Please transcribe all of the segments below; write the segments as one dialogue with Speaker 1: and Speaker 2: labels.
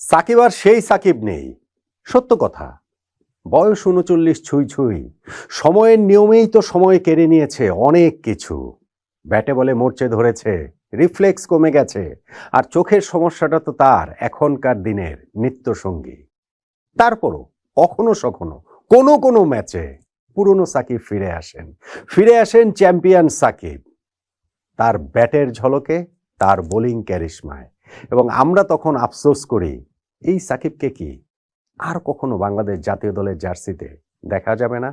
Speaker 1: সাকিব আর সেই সাকিব নেই। সত্য কথা। বয়স ৩৯ ছুঁই ছুঁই। সময়ের নিয়মেই তো সময় কেড়ে নিয়েছে অনেক কিছু। ব্যাটে বলে মরচে ধরেছে, রিফ্লেক্স কমে গেছে, আর চোখের সমস্যাটা তো তার এখনকার দিনের নিত্যসঙ্গী। তারপরও কখনো সখনো কোনো কোনো ম্যাচে পুরনো সাকিব ফিরে আসেন চ্যাম্পিয়ন সাকিব, তার ব্যাটের ঝলকে, তার বোলিং ক্যারিশমায়। এবং আমরা তখন আফসোস করি, এই সাকিবকে কি আর কখনো বাংলাদেশ জাতীয় দলের জার্সিতে দেখা যাবে না?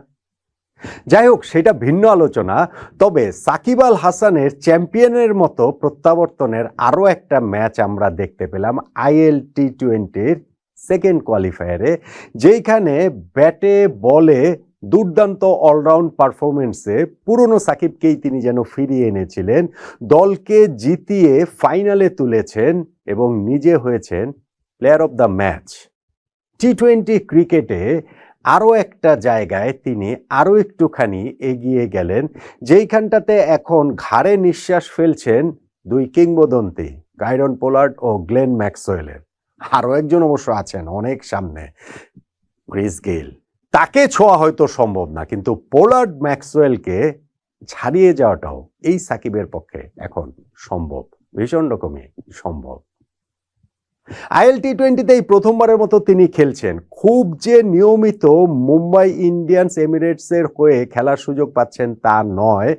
Speaker 1: যাই হোক, সেটা ভিন্ন আলোচনা। তবে সাকিব আল হাসানের চ্যাম্পিয়নের মতো প্রত্যাবর্তনের আরও একটা ম্যাচ আমরা দেখতে পেলাম IL T20-র সেকেন্ড কোয়ালিফায়ারে, যেইখানে ব্যাটে বলে দুর্দান্ত অলরাউন্ড পারফরমেন্সে পুরনো সাকিবকেই তিনি যেন ফিরিয়ে এনেছিলেন, দলকে জিতিয়ে ফাইনালে তুলেছেন এবং নিজে হয়েছেন player of the match. T20 ক্রিকেটে আরও একটা জায়গায় তিনি আরও একটুখানি এগিয়ে গেলেন, যেইখানটাতে এখন ঘাড়ে নিঃশ্বাস ফেলছেন দুই কিংবদন্তি, গায়রন পোলার্ড ও গ্লেন ম্যাক্সওয়েলের। আরও একজন অবশ্য আছেন অনেক সামনে, ক্রিস গেইল। তাকে ছোঁয়া হয়তো সম্ভব না, কিন্তু পোলার্ড ম্যাক্সওয়েলকে ছাড়িয়ে যাওয়াটাও এই সাকিবের পক্ষে এখন সম্ভব, ভীষণ রকমই সম্ভব। IL T20-তে এই প্রথমবারের মতো তিনি খেলছেন। খুব যে নিয়মিত মুম্বাই ইন্ডিয়ান্স এমিরেটসের হয়ে খেলার সুযোগ পাচ্ছেন তা নয়,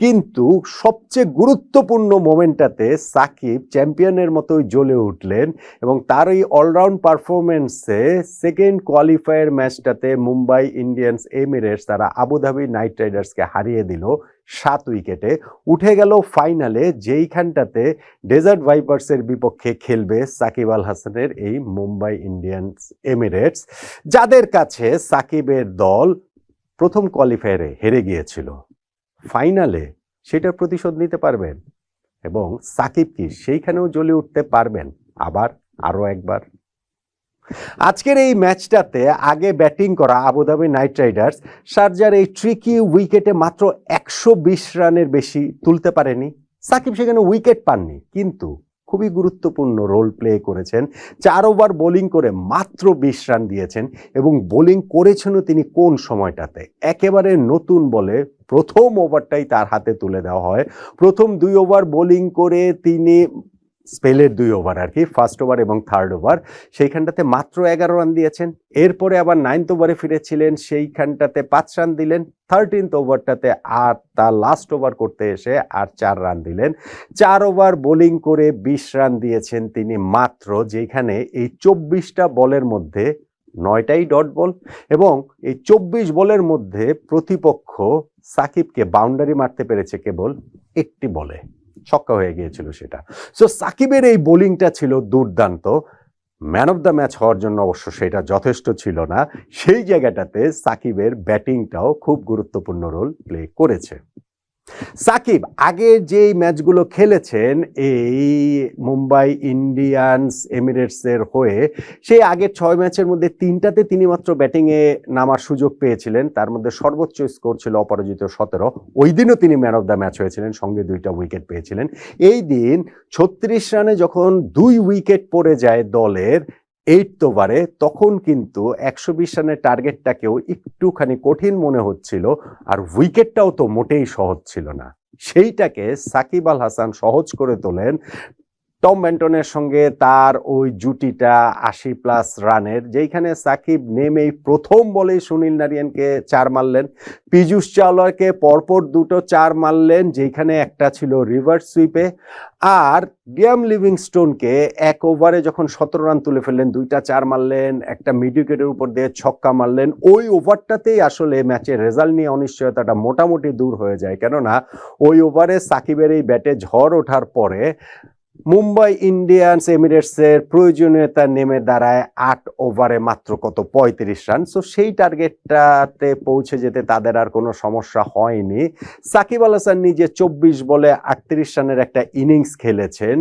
Speaker 1: কিন্তু সবচেয়ে গুরুত্বপূর্ণ মোমেন্টটাতে সাকিব চ্যাম্পিয়নের মতোই জ্বলে উঠলেন এবং তার এই অলরাউন্ড পারফরমেন্সে সেকেন্ড কোয়ালিফায়ার ম্যাচটাতে মুম্বাই ইন্ডিয়ান্স এমিরেটস তারা আবুধাবি নাইট রাইডার্সকে হারিয়ে দিল 7 উইকেটে, উঠে গেল ফাইনালে, যেইখানটাতে ডেজার্ট ভাইপার্সের বিপক্ষে খেলবে সাকিব আল হাসানের এই মুম্বাই ইন্ডিয়ান্স এমিরেটস, যাদের কাছে সাকিবের দল প্রথম কোয়ালিফায়ারে হেরে গিয়েছিল। ফাইনালে সেটার প্রতিশোধ নিতে পারবেন এবং সাকিব কি সেইখানেও জ্বলে উঠতে পারবেন আবার আরো একবার? আজকের এই ম্যাচটাতে আগে ব্যাটিং করা আবুধাবি নাইট রাইডার্স শারজার এই ট্রিকি উইকেটে মাত্র 120 রানের বেশি তুলতে পারেনি। সাকিব সেখানে উইকেট পাননি, কিন্তু খুবই গুরুত্বপূর্ণ রোল প্লে করেছেন। 4 ওভার বোলিং করে মাত্র 20 রান দিয়েছেন এবং বোলিং করেছেনও তিনি কোন সময়টাতে, একেবারে নতুন বলে প্রথম ওভারটাই তার হাতে তুলে দেওয়া হয়। প্রথম 2 ওভার বোলিং করে তিনি, স্পেলের 2 ওভার আর কি, ফার্স্ট ওভার এবং থার্ড ওভার, সেইখানটাতে মাত্র 11 রান দিয়েছেন। এরপরে আবার 9th ওভারে ফিরেছিলেন, সেইখানটাতে 5 রান দিলেন। 13th ওভারটাতে আর তার লাস্ট ওভার করতে এসে আর 4 রান দিলেন। 4 ওভার বোলিং করে 20 রান দিয়েছেন তিনি মাত্র, যেখানে এই 24টা বলের মধ্যে 9টাই ডট বল এবং এই 24 বলের মধ্যে প্রতিপক্ষ সাকিবকে বাউন্ডারি মারতে পেরেছে কেবল 1টি বলে, ছক্কা হয়ে গিয়েছিল সেটা। সো সাকিবের এই বোলিংটা ছিল দুর্দান্ত। ম্যান অফ দ্য ম্যাচ হওয়ার জন্য অবশ্য সেটা যথেষ্ট ছিল না, সেই জায়গাটাতে সাকিবের ব্যাটিংটাও খুব গুরুত্বপূর্ণ রোল প্লে করেছে। সাকিব আগে যেই ম্যাচগুলো খেলেছেন এই মুম্বাই ইন্ডিয়ান্স এমিরেটসের হয়ে, সেই আগের 6 ম্যাচের মধ্যে 3টাতে তিনি মাত্র ব্যাটিংয়ে নামার সুযোগ পেয়েছিলেন, তার মধ্যে সর্বোচ্চ স্কোর ছিল অপরাজিত 17। ওই দিনও তিনি ম্যান অফ দ্য ম্যাচ হয়েছিলেন, সঙ্গে 2টা উইকেট পেয়েছিলেন। এই দিন 36 রানে যখন 2 উইকেট পড়ে যায় দলের 8th ওভারে, তখন কিন্তু 120 রানের টার্গেটটাকেও একটুখানি কঠিন মনে হচ্ছিল, আর উইকেটটাও তো মোটেই সহজ ছিল না। সেইটাকে সাকিব আল হাসান সহজ করে তোলেন। টম ব্যান্টনের সঙ্গে তার ওই জুটিটা 80+ রানের, যেইখানে সাকিব নেমেই প্রথম বলেই সুনীল নারিয়ানকে 4 মারলেন, পীযূষ চাওলাকে পরপর 2টো 4 মারলেন, যেখানে একটা ছিল রিভার্স সুইপে, আর গ্যাম লিভিংস্টোনকে 1 ওভারে যখন 17 রান তুলে ফেললেন, 2টা 4 মারলেন, একটা মিড উইকেটের উপর দিয়ে ছক্কা মারলেন। ওই ওভারটাতেই আসলে ম্যাচের রেজাল্ট নিয়ে অনিশ্চয়তাটা মোটামুটি দূর হয়ে যায়, কেননা ওই ওভারে সাকিবের এই ব্যাটে ঝড় ওঠার পরে মুম্বাই ইন্ডিয়ান্স এমিরেটসের প্রয়োজনীয়তা নেমে দাঁড়ায় 8 ওভারে মাত্র কত 35 রান। সো সেই টার্গেটটাতে পৌঁছে যেতে তাদের আর কোনো সমস্যা হয়নি। সাকিব আল হাসান নিজে 24 বলে 38 রানের একটা ইনিংস খেলেছেন,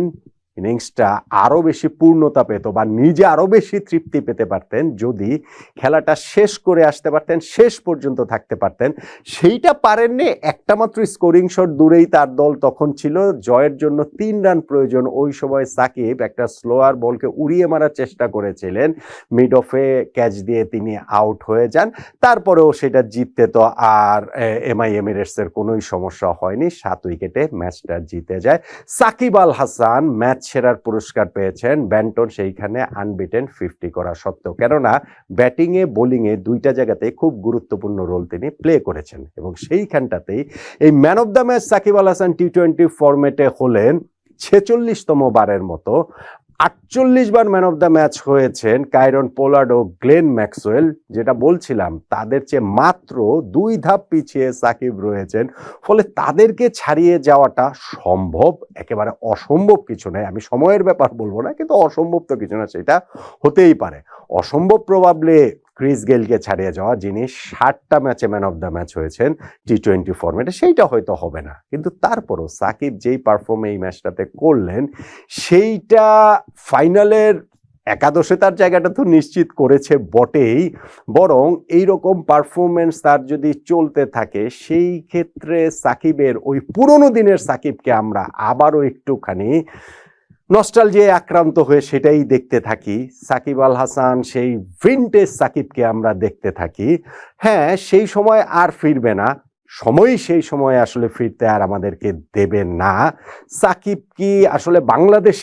Speaker 1: ইনিংসটা আরো বেশি পূর্ণতা পেত বা নিজে আরো বেশি তৃপ্তি পেতে পারতেন যদি খেলাটা শেষ করে আসতে পারতেন, শেষ পর্যন্ত থাকতে পারতেন। সেইটা পারেননি। একটা মাত্র স্কোরিং শট দূরেই তার দল তখন ছিল। জয়ের জন্য 3 রান প্রয়োজন। ওই সময় সাকিব একটা স্লোয়ার বলকে উড়িয়ে মারার চেষ্টা করেছিলেন, মিড অফে ক্যাচ দিয়ে তিনি আউট হয়ে যান। তারপরেও সেটা জিততে তো আর এমআই এমিরেটসের কোনোই সমস্যা হয়নি। 7 উইকেটে ম্যাচটা জিতে যায়। সাকিব আল হাসান ম্যাচ সেরার পুরস্কার পেয়েছেন। ব্যান্টন সেইখানে আনবিটেন 50 করা সত্ত্বেও, কেননা ব্যাটিংয়ে বোলিংয়ে দুইটা জায়গাতে খুব গুরুত্বপূর্ণ রোল তিনি প্লে করেছেন এবং সেইখানটাতেই এই man of the match Shakib Al Hasan টি-20 ফরম্যাটে হলেন 46তম বারের মতো। 48 বার ম্যান অফ দ্য ম্যাচ হয়েছেন কাইরন পোলার্ড ও গ্লেন ম্যাক্সওয়েল। যেটা বলছিলাম, তাদের চেয়ে মাত্র 2 ধাপ পিছিয়ে সাকিব রয়েছেন। ফলে তাদেরকে ছাড়িয়ে যাওয়াটা সম্ভব, একেবারে অসম্ভব কিছু নয়। আমি সময়ের ব্যাপার বলবো না, কিন্তু অসম্ভব তো কিছু না, সেটা হতেই পারে। অসম্ভব প্রবাবলি ক্রিস গেইলকে ছাড়িয়ে যাওয়া, যিনি 60টা ম্যাচে ম্যান অফ দ্য ম্যাচ হয়েছেন টি-20 ফরম্যাটে, সেইটা হয়তো হবে না। কিন্তু তারপরও সাকিব যেই পারফর্ম এই ম্যাচটাতে করলেন, সেইটা ফাইনালের একাদশে তার জায়গাটা তো নিশ্চিত করেছে বটেই, বরং এইরকম পারফরমেন্স তার যদি চলতে থাকে, সেই ক্ষেত্রে সাকিবের ওই পুরনো দিনের সাকিবকে আমরা আবারও একটুখানি নস্টালজিয়ায় আক্রান্ত হয়ে সেটাই দেখতে থাকি। সাকিব আল হাসান সেই ভিনটেজ সাকিবকে আমরা দেখতে থাকি। হ্যাঁ, সেই সময় আর ফিরবে না, সময়ই সেই সময় আসলে ফিরতে আর আমাদেরকে দেবে না। সাকিব কি আসলে বাংলাদেশ